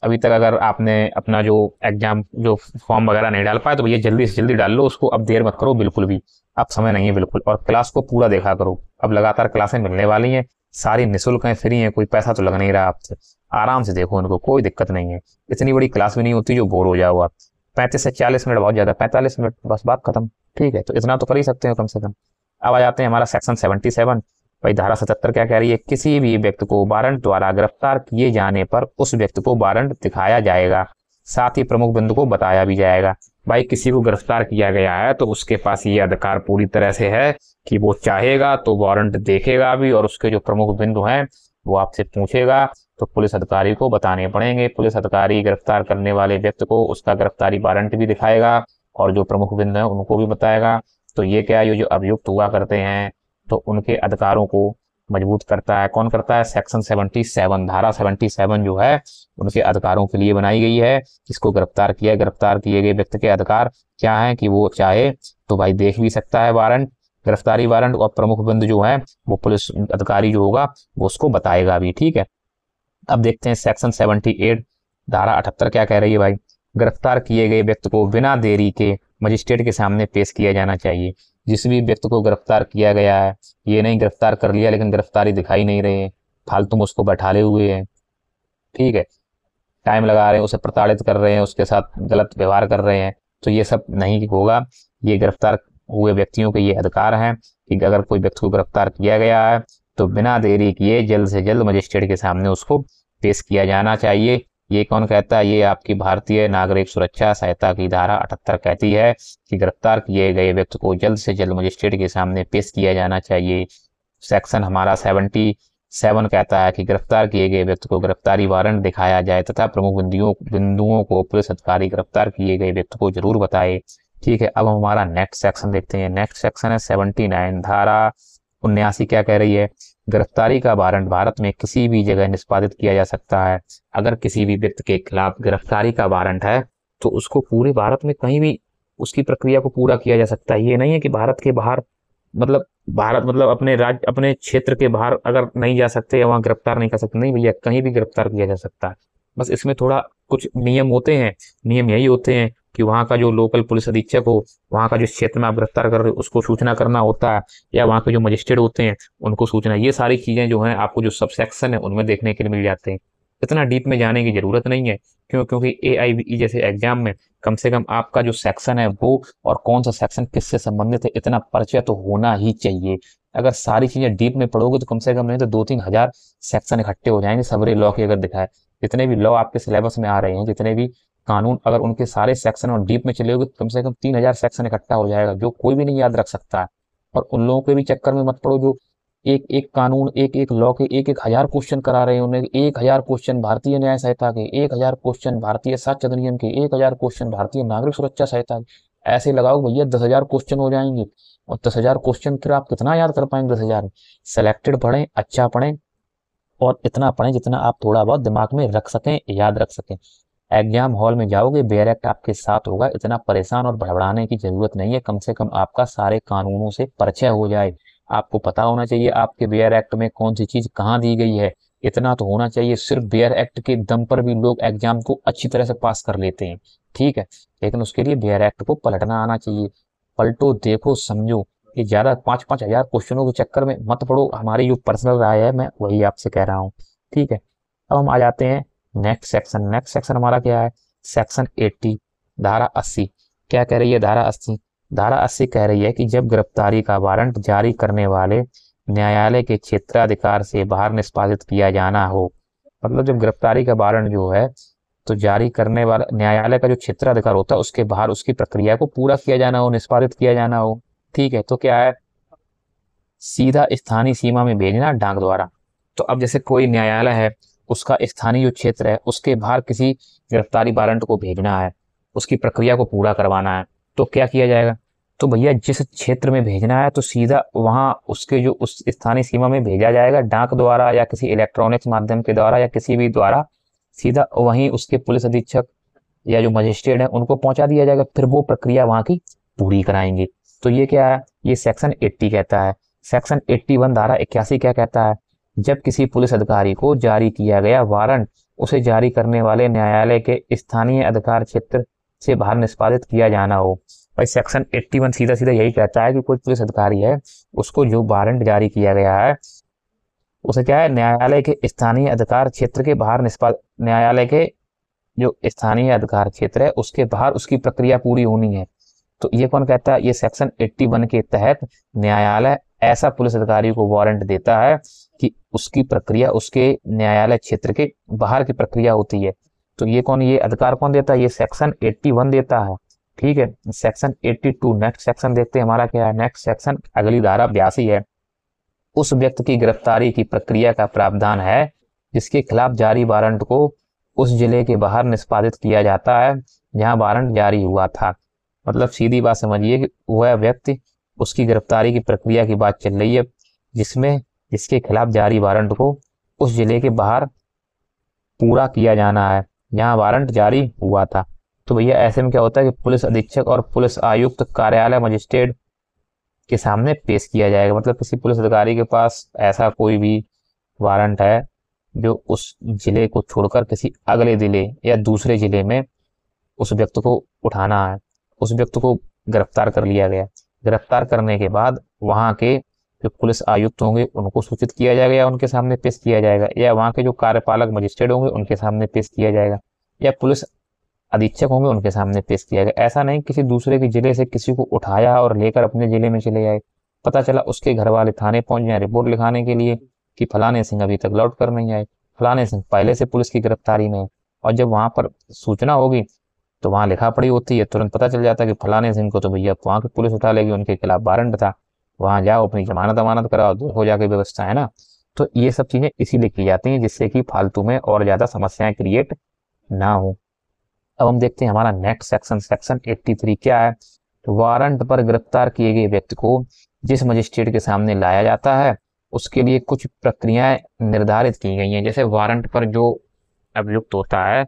[SPEAKER 1] अभी तक अगर आपने अपना जो एग्जाम जो फॉर्म वगैरह नहीं डाल पाए तो भैया जल्दी से जल्दी डाल लो उसको, अब देर मत करो बिल्कुल भी, अब समय नहीं है बिल्कुल, और क्लास को पूरा देखा करो। अब लगातार क्लासें मिलने वाली हैं, सारी निःशुल्क हैं, फ्री हैं, कोई पैसा तो लग नहीं रहा आपसे, आराम से देखो उनको, कोई दिक्कत नहीं है। इतनी बड़ी क्लास भी नहीं होती जो बोर हो जाओ आप। 35 से 40 मिनट बहुत ज्यादा, 45 मिनट बस बात खत्म। ठीक है, तो इतना तो कर ही सकते हो कम से कम। अब आ जाते हैं हमारा सेक्शन 77 भाई। धारा 77 क्या कह रही है, किसी भी व्यक्ति को वारंट द्वारा गिरफ्तार किए जाने पर उस व्यक्ति को वारंट दिखाया जाएगा, साथ ही प्रमुख बिंदु को बताया भी जाएगा। भाई किसी को गिरफ्तार किया गया है तो उसके पास ये अधिकार पूरी तरह से है कि वो चाहेगा तो वारंट देखेगा भी, और उसके जो प्रमुख बिंदु हैं वो आपसे पूछेगा तो पुलिस अधिकारी को बताने पड़ेंगे। पुलिस अधिकारी गिरफ्तार करने वाले व्यक्ति को उसका गिरफ्तारी वारंट भी दिखाएगा और जो प्रमुख बिंदु हैं उनको भी बताएगा। तो ये क्या, ये जो अभियुक्त हुआ करते हैं तो उनके अधिकारों को मजबूत करता है। कौन करता है, सेक्शन 77, धारा 77 जो है उनके अधिकारों के लिए बनाई गई है। किसको गिरफ्तार किया, गिरफ्तार किए गए व्यक्ति के अधिकार क्या है कि वो चाहे तो भाई देख भी सकता है वारंट, गिरफ्तारी वारंट, और प्रमुख बिंदु जो है वो पुलिस अधिकारी जो होगा वो उसको बताएगा भी। ठीक है, अब देखते हैं सेक्शन 78, धारा 78 क्या कह रही है भाई। गिरफ्तार किए गए व्यक्ति को बिना देरी के मजिस्ट्रेट के सामने पेश किया जाना चाहिए। जिस भी व्यक्ति को गिरफ्तार किया गया है, ये नहीं गिरफ्तार कर लिया लेकिन गिरफ्तारी दिखाई नहीं रहे हैं, फालतू में उसको बैठाले हुए हैं, ठीक है, टाइम लगा रहे हैं, उसे प्रताड़ित कर रहे हैं, उसके साथ गलत व्यवहार कर रहे हैं, तो ये सब नहीं होगा। ये गिरफ्तार हुए व्यक्तियों के ये अधिकार हैं कि अगर कोई व्यक्ति को गिरफ्तार किया गया है तो बिना देरी किए जल्द से जल्द मजिस्ट्रेट के सामने उसको पेश किया जाना चाहिए। ये कौन कहता है? ये आपकी भारतीय नागरिक सुरक्षा संहिता की धारा 78 कहती है कि गिरफ्तार किए गए व्यक्ति को जल्द से जल्द मजिस्ट्रेट के सामने पेश किया जाना चाहिए। सेक्शन हमारा 77 कहता है कि गिरफ्तार किए गए व्यक्ति को गिरफ्तारी वारंट दिखाया जाए तथा प्रमुख बिंदुओं को पुलिस अधिकारी गिरफ्तार किए गए व्यक्ति को जरूर बताए। ठीक है, अब हम हमारा नेक्स्ट सेक्शन देखते हैं। नेक्स्ट सेक्शन है 79, धारा 79 क्या कह रही है? गिरफ्तारी का वारंट भारत में किसी भी जगह निष्पादित किया जा सकता है। अगर किसी भी व्यक्ति के खिलाफ गिरफ्तारी का वारंट है तो उसको पूरे भारत में कहीं भी उसकी प्रक्रिया को पूरा किया जा सकता है। ये नहीं है कि भारत के बाहर मतलब अपने राज्य अपने क्षेत्र के बाहर अगर नहीं जा सकते या वहाँ गिरफ्तार नहीं कर सकते, नहीं भैया, कहीं भी गिरफ्तार किया जा सकता है। बस इसमें थोड़ा कुछ नियम होते हैं। नियम यही होते हैं कि वहाँ का जो लोकल पुलिस अधीक्षक हो, वहाँ का जो क्षेत्र में आप गिरफ्तार कर रहे हो उसको सूचना करना होता है, या वहाँ के जो मजिस्ट्रेट होते हैं उनको सूचना। ये सारी चीजें जो हैं आपको जो सब सेक्शन है उनमें देखने के लिए मिल जाते हैं। इतना डीप में जाने की जरूरत नहीं है, क्योंकि AIBE जैसे एग्जाम में कम से कम आपका जो सेक्शन है वो और कौन सा सेक्शन किससे संबंधित है इतना परिचय तो होना ही चाहिए। अगर सारी चीजें डीप में पढ़ोगे तो कम से कम नहीं तो 2-3 हजार सेक्शन इकट्ठे हो जाएंगे सबरे लॉ के। अगर दिखाए जितने भी लॉ आपके सिलेबस में आ रहे हैं, जितने भी कानून, अगर उनके सारे सेक्शन और डीप में चले तो कम से कम 3000 सेक्शन इकट्ठा हो जाएगा, जो कोई भी नहीं याद रख सकता है। और उन लोगों के भी चक्कर में मत पड़ो जो एक एक कानून, एक एक लॉ के 1-1000 क्वेश्चन करा रहे हैं। उन्हें 1000 क्वेश्चन भारतीय न्याय संहिता के, 1000 क्वेश्चन भारतीय साक्ष्य अधिनियम के, 1000 क्वेश्चन भारतीय नागरिक सुरक्षा संहिता के। ऐसे लगाओ भैया 10,000 क्वेश्चन हो जाएंगे। और 10,000 क्वेश्चन फिर आप कितना याद कर पाएंगे? 10,000 सेलेक्टेड पढ़ें, अच्छा पढ़ें, और इतना पढ़ें जितना आप थोड़ा बहुत दिमाग में रख सकें, याद रख सकें। एग्जाम हॉल में जाओगे, बेयर एक्ट आपके साथ होगा, इतना परेशान और भड़बड़ाने की जरूरत नहीं है। कम से कम आपका सारे कानूनों से परिचय हो जाए। आपको पता होना चाहिए आपके बेयर एक्ट में कौन सी चीज कहाँ दी गई है, इतना तो होना चाहिए। सिर्फ बेयर एक्ट के दम पर भी लोग एग्जाम को अच्छी तरह से पास कर लेते हैं, ठीक है, लेकिन उसके लिए बेयर एक्ट को पलटना आना चाहिए। पलटो, देखो, समझो। ये ज्यादा 5-5 हजार क्वेश्चनों के चक्कर में मत पड़ो। हमारी जो पर्सनल राय है मैं वही आपसे कह रहा हूँ, ठीक है। अब हम आ जाते हैं नेक्स्ट सेक्शन। नेक्स्ट सेक्शन हमारा क्या है? सेक्शन 80, धारा 80 क्या कह रही है? धारा 80 कह रही है कि जब गिरफ्तारी का वारंट जारी करने वाले न्यायालय के क्षेत्राधिकार से बाहर निष्पादित किया जाना हो, मतलब जब गिरफ्तारी का वारंट जो है तो जारी करने वाला न्यायालय का जो क्षेत्राधिकार होता है उसके बाहर उसकी प्रक्रिया को पूरा किया जाना हो, निष्पादित किया जाना हो, ठीक है, तो क्या है? सीधा स्थानीय सीमा में भेजना डाक द्वारा। तो अब जैसे कोई न्यायालय है, उसका स्थानीय जो क्षेत्र है उसके बाहर किसी गिरफ्तारी वारंट को भेजना है, उसकी प्रक्रिया को पूरा करवाना है, तो क्या किया जाएगा? तो भैया जिस क्षेत्र में भेजना है तो सीधा वहां उसके जो उस स्थानीय सीमा में भेजा जाएगा डाक द्वारा या किसी इलेक्ट्रॉनिक्स माध्यम के द्वारा या किसी भी द्वारा। सीधा वहीं उसके पुलिस अधीक्षक या जो मजिस्ट्रेट है उनको पहुंचा दिया जाएगा, फिर वो प्रक्रिया वहां की पूरी कराएंगे। तो ये क्या है? ये सेक्शन 80 कहता है। सेक्शन 81 धारा 81 क्या कहता है? जब किसी पुलिस अधिकारी को जारी किया गया वारंट उसे जारी करने वाले न्यायालय के स्थानीय अधिकार क्षेत्र से बाहर निष्पादित किया जाना हो। भाई सेक्शन 81 सीधा सीधा यही कहता है कि कोई पुलिस अधिकारी है, उसको जो वारंट जारी किया गया है उसे क्या है? न्यायालय के स्थानीय अधिकार क्षेत्र के बाहर न्यायालय के जो स्थानीय अधिकार क्षेत्र है उसके बाहर उसकी प्रक्रिया पूरी होनी है। तो ये कौन कहता है? ये सेक्शन 81 के तहत न्यायालय ऐसा पुलिस अधिकारी को वारंट देता है कि उसकी प्रक्रिया उसके न्यायालय क्षेत्र के बाहर की प्रक्रिया होती है। तो ये अधिकार कौन देता है? ये सेक्शन 81 देता है, ठीक है। सेक्शन 82 नेक्स्ट सेक्शन देखते हैं हमारा क्या है। नेक्स्ट सेक्शन अगली धारा 82 है। उस व्यक्ति की गिरफ्तारी की प्रक्रिया का प्रावधान है जिसके खिलाफ जारी वारंट को उस जिले के बाहर निष्पादित किया जाता है जहां वारंट जारी हुआ था। मतलब सीधी बात समझिए कि वह व्यक्ति, उसकी गिरफ्तारी की प्रक्रिया की बात चल रही है जिसके खिलाफ जारी वारंट को उस जिले के बाहर पूरा किया जाना है जहां वारंट जारी हुआ था। तो भैया ऐसे में क्या होता है कि पुलिस अधीक्षक और पुलिस आयुक्त कार्यालय मजिस्ट्रेट के सामने पेश किया जाएगा। मतलब किसी पुलिस अधिकारी के पास ऐसा कोई भी वारंट है जो उस जिले को छोड़कर किसी अगले जिले या दूसरे जिले में उस व्यक्ति को उठाना है। उस व्यक्ति को गिरफ्तार कर लिया गया। गिरफ्तार करने के बाद वहाँ के जो पुलिस आयुक्त होंगे उनको सूचित किया जाएगा या उनके सामने पेश किया जाएगा, या वहाँ के जो कार्यपालक मजिस्ट्रेट होंगे उनके सामने पेश किया जाएगा, या पुलिस अधीक्षक होंगे उनके सामने पेश किया जाएगा। ऐसा नहीं किसी दूसरे के जिले से किसी को उठाया और लेकर अपने जिले में चले जाए। पता चला उसके घर वाले थाने पहुंच जाए रिपोर्ट लिखाने के लिए कि फलाने सिंह अभी तक लौट कर नहीं आए, फलाने सिंह पहले से पुलिस की गिरफ्तारी में है। और जब वहां पर सूचना होगी तो वहां लिखा पड़ी होती है, तुरंत पता चल जाता है कि फलाने सिंह को तो भैया वहां की पुलिस उठा लेगी, उनके खिलाफ वारंट था, वहां जाओ अपनी जमानत अमानत कराओ, हो जाके व्यवस्था है ना। तो ये सब चीजें इसीलिए की जाती हैं जिससे कि फालतू में और ज्यादा समस्याएं क्रिएट ना हो। अब हम देखते हैं हमारा नेक्स्ट सेक्शन, सेक्शन 83 क्या है। तो वारंट पर गिरफ्तार किए गए व्यक्ति को जिस मजिस्ट्रेट के सामने लाया जाता है उसके लिए कुछ प्रक्रियाएं निर्धारित की गई हैं। जैसे वारंट पर जो अभियुक्त होता है,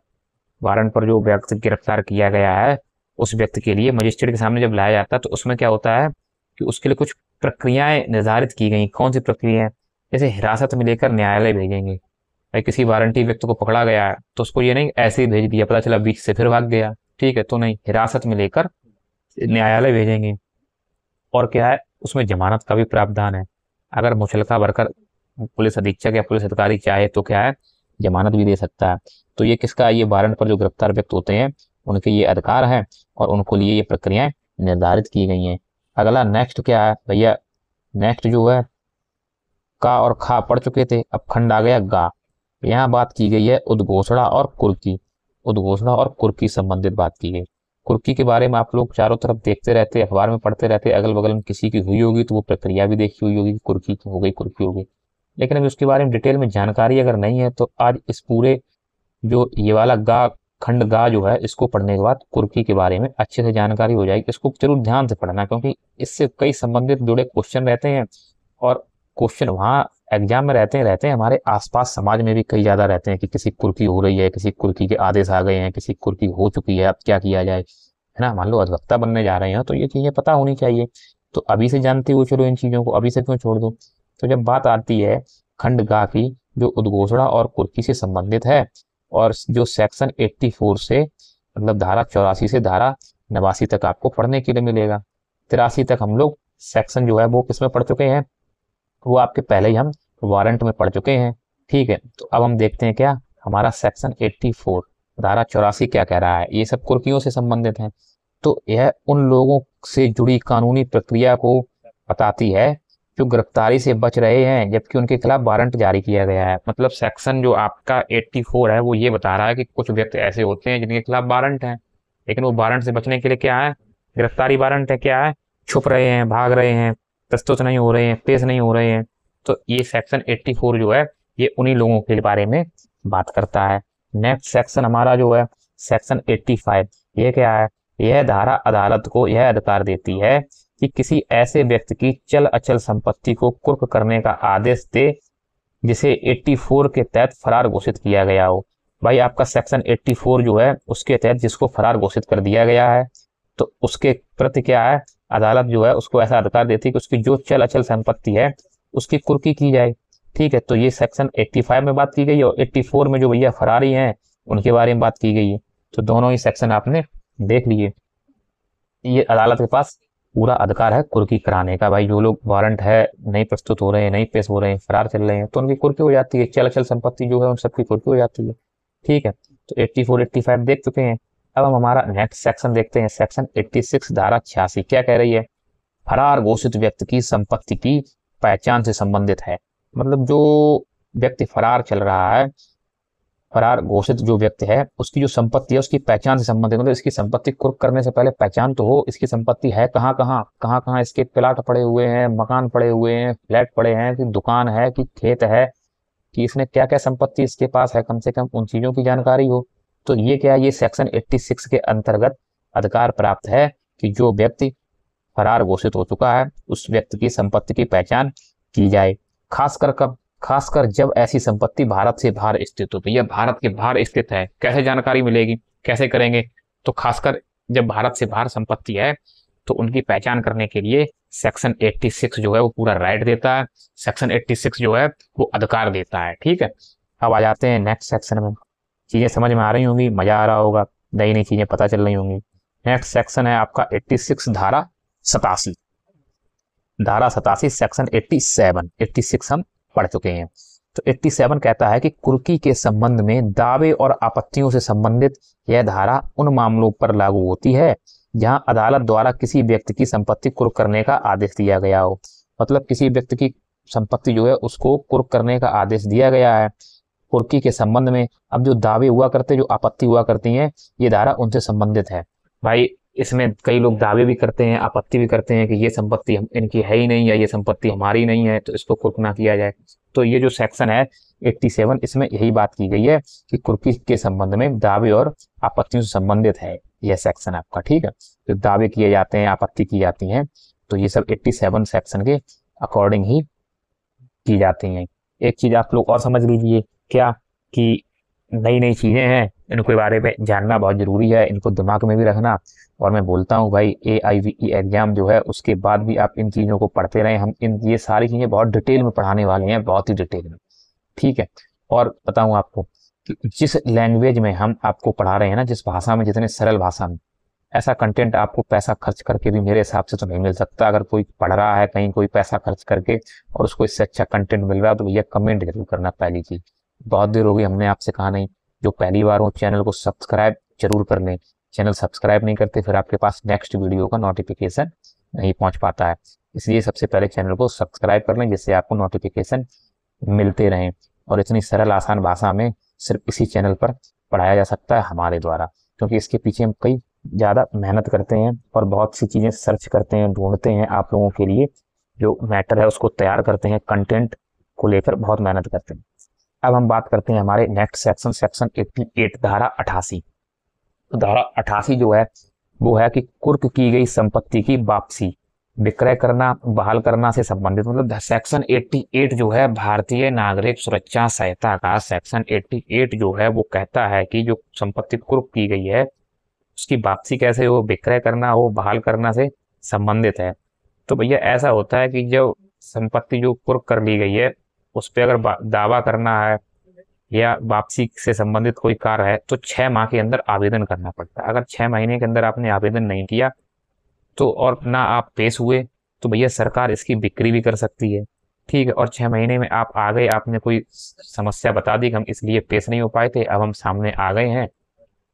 [SPEAKER 1] वारंट पर जो व्यक्ति गिरफ्तार किया गया है, उस व्यक्ति के लिए मजिस्ट्रेट के सामने जब लाया जाता है तो उसमें क्या होता है कि उसके लिए कुछ प्रक्रियाएं निर्धारित की गई। कौन सी प्रक्रिया? जैसे हिरासत में लेकर न्यायालय भेजेंगे। भाई किसी वारंटी व्यक्ति को पकड़ा गया है तो उसको ये नहीं ऐसे ही भेज दिया, पता चला बीच से फिर भाग गया, ठीक है, तो नहीं, हिरासत में लेकर न्यायालय भेजेंगे। और क्या है, उसमें जमानत का भी प्रावधान है। अगर मुचलका भरकर पुलिस अधीक्षक या पुलिस अधिकारी चाहे तो क्या है, जमानत भी दे सकता है। तो ये किसका, ये वारंट पर जो गिरफ्तार व्यक्ति होते हैं उनके ये अधिकार है और उनको लिए ये प्रक्रियाएं निर्धारित की गई हैं। अगला नेक्स्ट क्या है भैया, नेक्स्ट जो है का और खा पढ़ चुके थे, अब खंड आ गया गा। यहाँ बात की गई है उद्घोषणा और कुर्की। उद्घोषणा और कुर्की संबंधित बात की गई। कुर्की के बारे में आप लोग चारों तरफ देखते रहते, अखबार में पढ़ते रहते, अगल बगल में किसी की हुई होगी तो वो प्रक्रिया भी देखी हुई होगी, कुर्की हो गई, कुर्की हो गई। लेकिन अभी उसके बारे में डिटेल में जानकारी अगर नहीं है तो आज इस पूरे जो ये वाला गा, खंड गा जो है, इसको पढ़ने के बाद कुर्की के बारे में अच्छे से जानकारी हो जाएगी। इसको जरूर ध्यान से पढ़ना क्योंकि इससे कई संबंधित जुड़े क्वेश्चन रहते हैं और क्वेश्चन वहाँ एग्जाम में रहते हैं हमारे आसपास समाज में भी कई ज्यादा रहते हैं कि किसी कुर्की हो रही है, किसी कुर्की के आदेश आ गए हैं, किसी कुर्की हो चुकी है, अब क्या किया जाए, है ना। मान लो अधिवक्ता बनने जा रहे हैं तो ये चीजें पता होनी चाहिए। तो अभी से जानते हो, चलो इन चीजों को अभी से क्यों छोड़ दो। तो जब बात आती है खंड गा की जो उद्घोषणा और कुर्की से संबंधित है और जो सेक्शन 84 से मतलब धारा 84 से धारा 89 तक आपको पढ़ने के लिए मिलेगा। 83 तक हम लोग सेक्शन जो है वो किसमें पढ़ चुके हैं, वो आपके पहले ही हम वारंट में पढ़ चुके हैं, ठीक है। तो अब हम देखते हैं क्या हमारा सेक्शन 84 धारा 84 क्या कह रहा है। ये सब कुर्कियों से संबंधित है। तो यह उन लोगों से जुड़ी कानूनी प्रक्रिया को बताती है जो गिरफ्तारी से बच रहे हैं जबकि उनके खिलाफ वारंट जारी किया गया है। मतलब सेक्शन जो आपका 84 है वो ये बता रहा है कि कुछ व्यक्ति ऐसे होते हैं जिनके खिलाफ वारंट है, लेकिन वो वारंट से बचने के लिए क्या है, गिरफ्तारी वारंट है, क्या है, छुप रहे हैं, भाग रहे हैं, प्रस्तुत नहीं हो रहे हैं, पेश नहीं हो रहे हैं। तो ये सेक्शन 84 जो है ये उन्हीं लोगों के बारे में बात करता है। नेक्स्ट सेक्शन हमारा जो है सेक्शन 85, ये क्या है, यह धारा अदालत को यह अधिकार देती है कि किसी ऐसे व्यक्ति की चल अचल संपत्ति को कुर्क करने का आदेश दे जिसे 84 के तहत फरार घोषित किया गया हो। भाई आपका सेक्शन 84 जो है उसके तहत जिसको फरार घोषित कर दिया गया है तो उसके प्रति क्या है, अदालत जो है उसको ऐसा अधिकार देती है कि उसकी जो चल अचल संपत्ति है उसकी कुर्की की जाए, ठीक है। तो ये सेक्शन 85 में बात की गई है और 84 में जो भैया फरारी हैं उनके बारे में बात की गई है। तो दोनों ही सेक्शन आपने देख लिए। ये अदालत के पास पूरा अधिकार है कुर्की कराने का। भाई जो लोग वारंट है नहीं प्रस्तुत हो रहे हैं, नहीं पेश हो रहे हैं, फरार चल रहे हैं तो उनकी कुर्की हो जाती है, चल अचल संपत्ति जो है उन सबकी कुर्की हो जाती है, ठीक है। तो 84 85 देख चुके हैं। अब हम हमारा नेक्स्ट सेक्शन देखते हैं, सेक्शन 86 धारा 86 क्या कह रही है, फरार घोषित व्यक्ति की संपत्ति की पहचान से संबंधित है। मतलब जो व्यक्ति फरार चल रहा है, फरार घोषित जो व्यक्ति है उसकी जो संपत्ति है उसकी पहचान से संबंधित, मतलब इसकी संपत्ति कुर्क करने से पहले पहचान तो हो, इसकी संपत्ति है कहाँ कहाँ इसके प्लाट पड़े हुए हैं, मकान पड़े हुए हैं, फ्लैट पड़े हैं, कि दुकान है, कि खेत है, कि इसने क्या क्या संपत्ति इसके पास है, कम से कम उन चीजों की जानकारी हो। तो ये क्या है, ये सेक्शन 86 के अंतर्गत अधिकार प्राप्त है कि जो व्यक्ति फरार घोषित हो चुका है उस व्यक्ति की संपत्ति की पहचान की जाए। खासकर कब, खासकर जब ऐसी संपत्ति भारत से बाहर स्थित हो। तो यह भारत के बाहर स्थित है, कैसे जानकारी मिलेगी, कैसे करेंगे, तो खासकर जब भारत से बाहर संपत्ति है तो उनकी पहचान करने के लिए सेक्शन 86 जो है वो पूरा राइट देता है, सेक्शन 86 जो है वो अधिकार देता है, ठीक है। अब आ जाते हैं नेक्स्ट सेक्शन में। चीजें समझ में आ रही होंगी, मजा आ रहा होगा। नई नई चीजें पता चल रही होंगी। नेक्स्ट सेक्शन है आपका 86 धारा 87, धारा 87 सेक्शन 87, 86 हम पढ़ चुके हैं। तो 87 कहता है कि कुर्की के संबंध में दावे और आपत्तियों से संबंधित यह धारा उन मामलों पर लागू होती है जहां अदालत द्वारा किसी व्यक्ति की संपत्ति कुर्क करने का आदेश दिया गया हो। मतलब किसी व्यक्ति की संपत्ति जो है उसको कुर्क करने का आदेश दिया गया है कुर्की के संबंध में। अब जो दावे हुआ करते, जो आपत्ति हुआ करती हैं, ये धारा उनसे संबंधित है। भाई इसमें कई लोग दावे भी करते हैं, आपत्ति भी करते हैं कि ये संपत्ति इनकी है ही नहीं, या ये संपत्ति हमारी नहीं है, तो इसको कुर्क ना किया जाए। तो ये जो सेक्शन है 87, इसमें यही बात की गई है कि कुर्की के संबंध में दावे और आपत्तियों से संबंधित है यह सेक्शन आपका। ठीक है, तो दावे किए जाते हैं, आपत्ति की जाती है, तो ये सब 87 सेक्शन के अकॉर्डिंग ही की जाती हैं। एक चीज आप लोग और समझ लीजिए, क्या कि नई नई चीजें हैं, इनके बारे में जानना बहुत जरूरी है, इनको दिमाग में भी रखना। और मैं बोलता हूँ भाई AIVE एग्जाम जो है उसके बाद भी आप इन चीज़ों को पढ़ते रहें। हम ये सारी चीज़ें बहुत डिटेल में पढ़ाने वाले हैं, बहुत ही डिटेल में। ठीक है, और बताऊँ आपको कि जिस लैंग्वेज में हम आपको पढ़ा रहे हैं ना, जिस भाषा में, जितने सरल भाषा में, ऐसा कंटेंट आपको पैसा खर्च करके भी मेरे हिसाब से तो नहीं मिल सकता। अगर कोई पढ़ रहा है कहीं, कोई पैसा खर्च करके, और उसको इससे अच्छा कंटेंट मिल रहा है, तो भैया कमेंट जरूर करना। पहली चीज, बहुत देर हो गई हमने आपसे कहा नहीं, जो पहली बार हो चैनल को सब्सक्राइब जरूर कर लें। चैनल सब्सक्राइब नहीं करते फिर आपके पास नेक्स्ट वीडियो का नोटिफिकेशन नहीं पहुंच पाता है, इसलिए सबसे पहले चैनल को सब्सक्राइब कर लें, जिससे आपको नोटिफिकेशन मिलते रहें। और इतनी सरल आसान भाषा में सिर्फ इसी चैनल पर पढ़ाया जा सकता है हमारे द्वारा, क्योंकि इसके पीछे हम कई ज़्यादा मेहनत करते हैं और बहुत सी चीज़ें सर्च करते हैं, ढूंढते हैं, आप लोगों के लिए जो मैटर है उसको तैयार करते हैं, कंटेंट को लेकर बहुत मेहनत करते हैं। अब हम बात करते हैं हमारे नेक्स्ट सेक्शन, सेक्शन 88 धारा 88। तो धारा 88 जो है वो है कि कुर्क की गई संपत्ति की वापसी, विक्रय करना, बहाल करना से संबंधित। मतलब सेक्शन 88 जो है भारतीय नागरिक सुरक्षा संहिता का सेक्शन 88 जो है वो कहता है कि जो संपत्ति कुर्क की गई है उसकी वापसी कैसे हो, विक्रय करना हो, बहाल करना से संबंधित है। तो भैया ऐसा होता है कि जो संपत्ति जो कुर्क कर ली गई है उस पर अगर दावा करना है या वापसी से संबंधित कोई कार्य है तो 6 माह के अंदर आवेदन करना पड़ता है। अगर 6 महीने के अंदर आपने आवेदन नहीं किया तो, और ना आप पेश हुए, तो भैया सरकार इसकी बिक्री भी कर सकती है। ठीक है, और 6 महीने में आप आ गए, आपने कोई समस्या बता दी कि हम इसलिए पेश नहीं हो पाए थे, अब हम सामने आ गए हैं,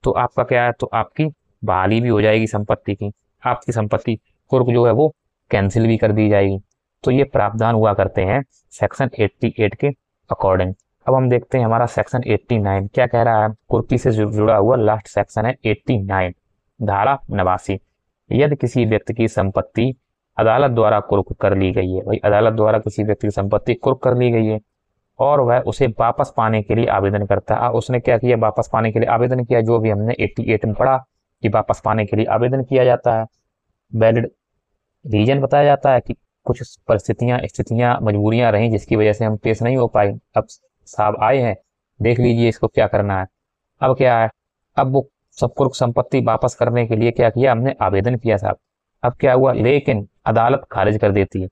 [SPEAKER 1] तो आपका क्या है, तो आपकी बहाली भी हो जाएगी संपत्ति की, आपकी संपत्ति कुर्क जो है वो कैंसिल भी कर दी जाएगी। तो ये प्रावधान हुआ करते हैं सेक्शन 88 के अकॉर्डिंग। अब हम देखते हैं हमारा सेक्शन 89 क्या कह रहा है। कुर्की से जुड़ा हुआ लास्ट सेक्शन है 89 धारा 89। यदि किसी व्यक्ति की संपत्ति अदालत द्वारा कुर्क कर ली गई है, भाई अदालत द्वारा किसी व्यक्ति की संपत्ति कुर्क कर ली गई है और वह उसे वापस पाने के लिए आवेदन करता है। उसने क्या किया, वापस पाने के लिए आवेदन किया, जो भी हमने 88 में पढ़ा कि वापस पाने के लिए आवेदन किया जाता है। वैलिड रीजन बताया जाता है कि कुछ परिस्थितियां, स्थितियां, मजबूरियां रही जिसकी वजह से हम पेश नहीं हो पाए। अब साहब आए हैं, देख लीजिए इसको क्या करना है। अब क्या है, अब वो सब कुर्क संपत्ति वापस करने के लिए क्या किया, हमने आवेदन किया साहब। अब क्या हुआ, लेकिन अदालत खारिज कर देती है,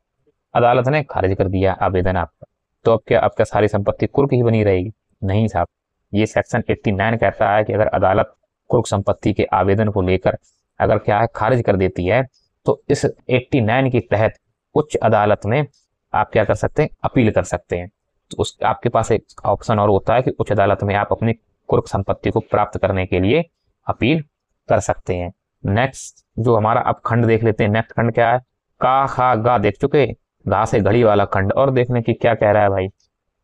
[SPEAKER 1] अदालत ने खारिज कर दिया आवेदन आपका, तो अब क्या सारी संपत्ति कुर्क ही बनी रहेगी? नहीं साहब, ये सेक्शन 89 कहता है कि अगर अदालत कुर्क संपत्ति के आवेदन को लेकर अगर क्या है खारिज कर देती है, तो इस 89 के तहत उच्च अदालत में आप क्या कर सकते हैं, अपील कर सकते हैं। तो उस आपके पास एक ऑप्शन और होता है कि उच्च अदालत में आप अपनी कुर्क संपत्ति को प्राप्त करने के लिए अपील कर सकते हैं। नेक्स्ट जो हमारा अब खंड देख लेते हैं। नेक्स्ट खंड क्या है, का, खा, गा देख चुके, गा से घड़ी वाला खंड। और देखने की क्या कह रहा है भाई,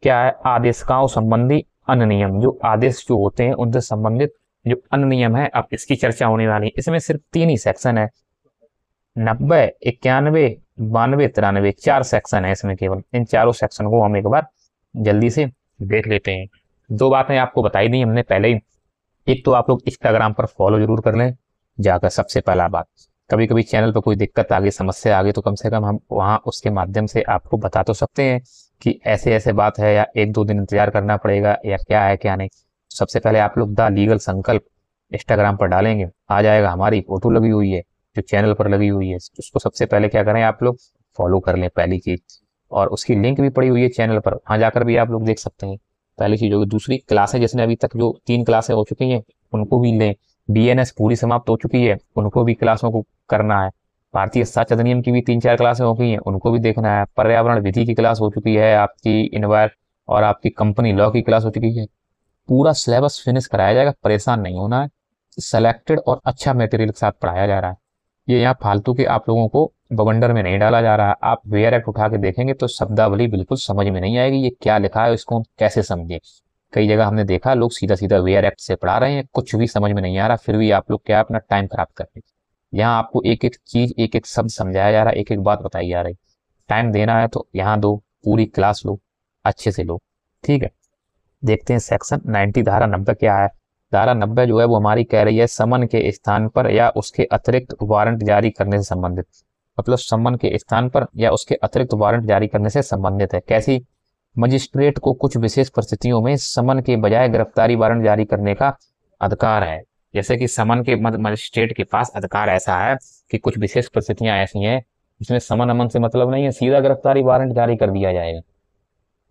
[SPEAKER 1] क्या है, आदेशिकाओं संबंधी अन्य नियम। जो आदेश जो होते हैं उनसे संबंधित जो अन्य नियम है, अब इसकी चर्चा होने वाली है। इसमें सिर्फ 3 ही सेक्शन है, 90, 91, 92, 93, 4 सेक्शन है इसमें केवल। इन चारों सेक्शन को हम एक बार जल्दी से देख लेते हैं। 2 बातें आपको बताई दी हमने पहले ही। एक तो आप लोग इंस्टाग्राम पर फॉलो जरूर कर लें जाकर, सबसे पहला बात। कभी कभी चैनल पर कोई दिक्कत आ गई, समस्या आ गई, तो कम से कम हम वहाँ उसके माध्यम से आपको बता तो सकते हैं कि ऐसे ऐसे बात है, या 1-2 दिन इंतजार करना पड़ेगा, या क्या है क्या नहीं। सबसे पहले आप लोग द लीगल संकल्प इंस्टाग्राम पर डालेंगे, आ जाएगा, हमारी फोटो लगी हुई है जो चैनल पर लगी हुई है, उसको सबसे पहले क्या करें, आप लोग फॉलो कर लें पहली चीज। और उसकी लिंक भी पड़ी हुई है चैनल पर, वहाँ जाकर भी आप लोग देख सकते हैं। पहली चीज होगी। दूसरी, क्लासें जिसने अभी तक जो 3 क्लासें हो चुकी हैं उनको भी लें, बीएनएस पूरी समाप्त हो चुकी है, उनको भी क्लासों को करना है। भारतीय साक्ष्य अधिनियम की भी 3-4 क्लासें हो गई हैं, उनको भी देखना है। पर्यावरण विधि की क्लास हो चुकी है आपकी, इन्वायर और आपकी कंपनी लॉ की क्लास हो चुकी है। पूरा सिलेबस फिनिश कराया जाएगा, परेशान नहीं होना है। सेलेक्टेड और अच्छा मटेरियल के साथ पढ़ाया जा रहा है। ये यहाँ फालतू के आप लोगों को बवंडर में नहीं डाला जा रहा है। आप वेयर एक्ट उठा के देखेंगे तो शब्दावली बिल्कुल समझ में नहीं आएगी, ये क्या लिखा है, इसको हम कैसे समझे। कई जगह हमने देखा लोग सीधा सीधा वेयर एक्ट से पढ़ा रहे हैं, कुछ भी समझ में नहीं आ रहा, फिर भी आप लोग क्या अपना टाइम खराब कर रहे हैं। यहाँ आपको एक एक चीज, एक एक शब्द समझाया जा रहा है, एक एक बात बताई जा रही। टाइम देना है तो यहाँ दो, पूरी क्लास लो, अच्छे से लो, ठीक है। देखते हैं सेक्शन 90 धारा 90 क्या है। धारा 90 जो है वो हमारी कह रही है समन के स्थान पर या उसके अतिरिक्त वारंट जारी करने से संबंधित। मतलब समन के स्थान पर या उसके अतिरिक्त वारंट जारी करने से संबंधित है। कैसी? मजिस्ट्रेट को कुछ विशेष परिस्थितियों में समन के बजाय गिरफ्तारी वारंट जारी करने का अधिकार है। जैसे कि समन के मजिस्ट्रेट के पास अधिकार ऐसा है कि कुछ विशेष परिस्थितियां ऐसी हैं जिसमें समन अमन से मतलब नहीं है, सीधा गिरफ्तारी वारंट जारी कर दिया जाएगा।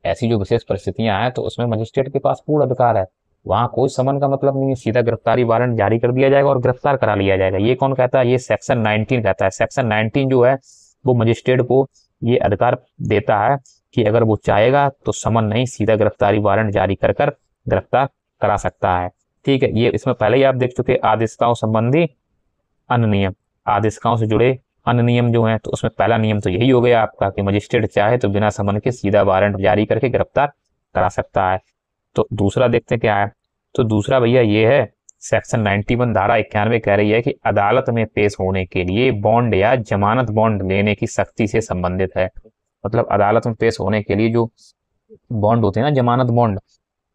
[SPEAKER 1] ऐसी जो विशेष परिस्थितियां हैं तो उसमें मजिस्ट्रेट के पास पूर्ण अधिकार है। वहां कोई समन का मतलब नहीं है, सीधा गिरफ्तारी वारंट जारी कर दिया जाएगा और गिरफ्तार करा लिया जाएगा। ये कौन कहता है? ये सेक्शन 19 कहता है। सेक्शन 19 जो है वो मजिस्ट्रेट को ये अधिकार देता है कि अगर वो चाहेगा तो समन नहीं, सीधा गिरफ्तारी वारंट जारी कर गिरफ्तार करा सकता है। ठीक है, ये इसमें पहले ही आप देख चुके आदेशिकाओं संबंधी अन्य नियम। आदेशिकाओं से जुड़े अन्य नियम जो हैं तो उसमें पहला नियम तो यही हो गया आपका कि मजिस्ट्रेट चाहे तो बिना समन के सीधा वारंट जारी करके गिरफ्तार करा सकता है। तो दूसरा देखते हैं क्या है। तो दूसरा भैया ये है सेक्शन 91 धारा 91 कह रही है कि अदालत में पेश होने के लिए बॉन्ड या जमानत बॉन्ड लेने की सख्ती से संबंधित है। मतलब अदालत में पेश होने के लिए जो बॉन्ड होते हैं ना, जमानत बॉन्ड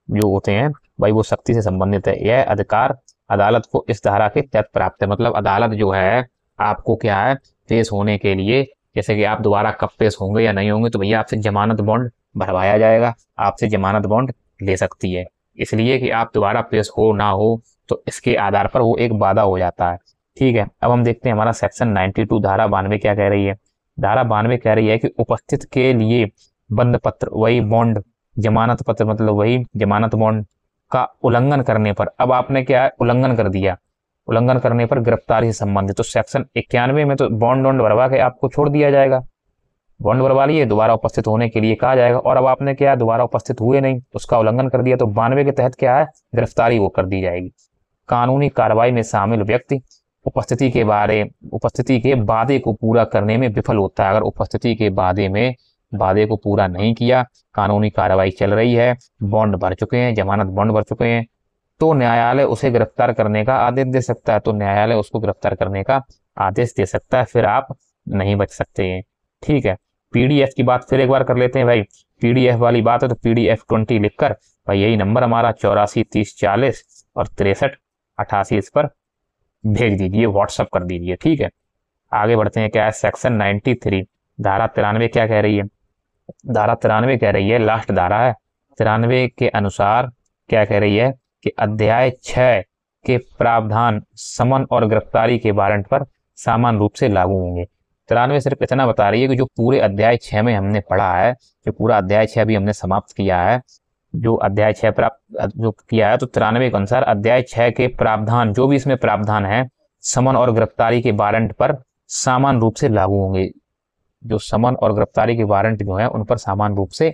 [SPEAKER 1] जो होते हैं भाई, वो सख्ती से संबंधित है। यह अधिकार अदालत को इस धारा के तहत प्राप्त है। मतलब अदालत जो है आपको क्या है, पेश होने के लिए, जैसे कि आप दोबारा कब पेश होंगे या नहीं होंगे तो भैया आपसे जमानत बॉन्ड भरवाया जाएगा, आपसे जमानत बॉन्ड ले सकती है। इसलिए कि आप दोबारा पेश हो ना हो तो इसके आधार पर वो एक वादा हो जाता है। ठीक है, अब हम देखते हैं हमारा सेक्शन 92 धारा 92 क्या कह रही है। धारा 92 कह रही है कि उपस्थित के लिए बंद पत्र, वही बॉन्ड, जमानत पत्र मतलब वही जमानत बॉन्ड का उल्लंघन करने पर, अब आपने क्या है, उल्लंघन कर दिया, उल्लंघन करने पर गिरफ्तारी से संबंधित। तो सेक्शन 91 में तो बॉन्ड भरवा के आपको छोड़ दिया जाएगा, बॉन्ड भरवा लिए, दोबारा उपस्थित होने के लिए कहा जाएगा। और अब आपने क्या है, दोबारा उपस्थित हुए नहीं, उसका उल्लंघन कर दिया, तो 92 के तहत क्या है, गिरफ्तारी वो कर दी जाएगी। कानूनी कार्रवाई में शामिल व्यक्ति उपस्थिति के वादे को पूरा करने में विफल होता है। अगर उपस्थिति के वादे को पूरा नहीं किया, कानूनी कार्रवाई चल रही है, बॉन्ड भर चुके हैं, जमानत बॉन्ड भर चुके हैं, तो न्यायालय उसे गिरफ्तार करने का आदेश दे सकता है। तो न्यायालय उसको गिरफ्तार करने का आदेश दे सकता है, फिर आप नहीं बच सकते हैं। ठीक है, पीडीएफ की बात फिर एक बार कर लेते हैं भाई। पीडीएफ वाली बात है तो पीडीएफ 20 लिखकर भाई यही नंबर हमारा 84 30 40 और 63 88 इस पर भेज दीजिए, व्हाट्सअप कर दीजिए। ठीक है, आगे बढ़ते हैं। क्या है, सेक्शन 93 धारा 93 क्या कह रही है। धारा 93 कह रही है, लास्ट धारा है 93 के अनुसार क्या कह रही है कि अध्याय 6 के प्रावधान समन और गिरफ्तारी के वारंट पर समान रूप से लागू होंगे। 93 सिर्फ इतना बता रही है कि जो पूरे अध्याय 6 में हमने पढ़ा है, जो पूरा अध्याय 6 भी हमने समाप्त किया है, जो अध्याय 6 प्राप्त जो किया है, तो 93 के अनुसार अध्याय 6 के प्रावधान, जो भी इसमें प्रावधान है, समन और गिरफ्तारी के वारंट पर समान रूप से लागू होंगे। जो समन और गिरफ्तारी के वारंट जो है उन पर समान रूप से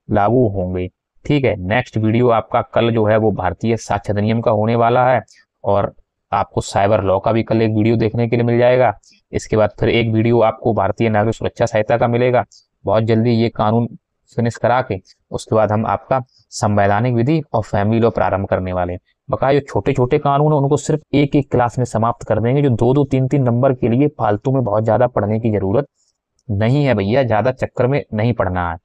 [SPEAKER 1] लागू होंगे। ठीक है, नेक्स्ट वीडियो आपका कल जो है वो भारतीय साक्ष्य अधिनियम का होने वाला है, और आपको साइबर लॉ का भी कल एक वीडियो देखने के लिए मिल जाएगा। इसके बाद फिर एक वीडियो आपको भारतीय नागरिक सुरक्षा संहिता का मिलेगा। बहुत जल्दी ये कानून फिनिश करा के उसके बाद हम आपका संवैधानिक विधि और फैमिली लॉ प्रारंभ करने वाले हैं। बकाया जो छोटे छोटे कानून है उनको सिर्फ एक एक क्लास में समाप्त कर देंगे। जो 2-2 3-3 नंबर के लिए फालतू में बहुत ज्यादा पढ़ने की जरूरत नहीं है भैया, ज्यादा चक्कर में नहीं पढ़ना है।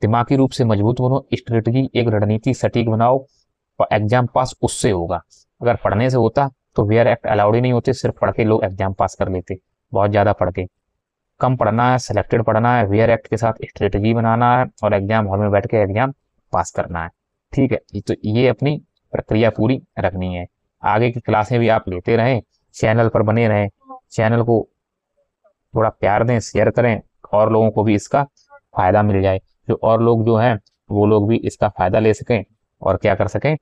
[SPEAKER 1] दिमागी रूप से मजबूत बनो, स्ट्रेटजी एक रणनीति सटीक बनाओ और एग्जाम पास उससे होगा। अगर पढ़ने से होता तो वेयर एक्ट अलाउड ही नहीं होते, सिर्फ पढ़ के लोग एग्जाम पास कर लेते। बहुत ज्यादा पढ़ के कम पढ़ना है, सिलेक्टेड पढ़ना है, वेयर एक्ट के साथ स्ट्रेटजी बनाना है और एग्जाम हॉल में बैठ के एग्जाम पास करना है। ठीक है, तो ये अपनी प्रक्रिया पूरी रखनी है। आगे की क्लासें भी आप लेते रहें, चैनल पर बने रहें, चैनल को थोड़ा प्यार दें, शेयर करें, और लोगों को भी इसका फायदा मिल जाए, जो और लोग जो हैं वो लोग भी इसका फायदा ले सकें और क्या कर सकें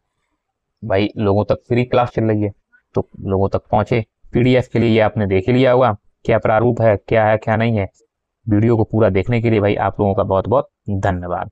[SPEAKER 1] भाई, लोगों तक फ्री क्लास चल रही है। तो लोगों तक पहुंचे। पीडीएफ के लिए ये आपने देख ही लिया होगा क्या प्रारूप है, क्या है क्या नहीं है। वीडियो को पूरा देखने के लिए भाई आप लोगों का बहुत बहुत धन्यवाद।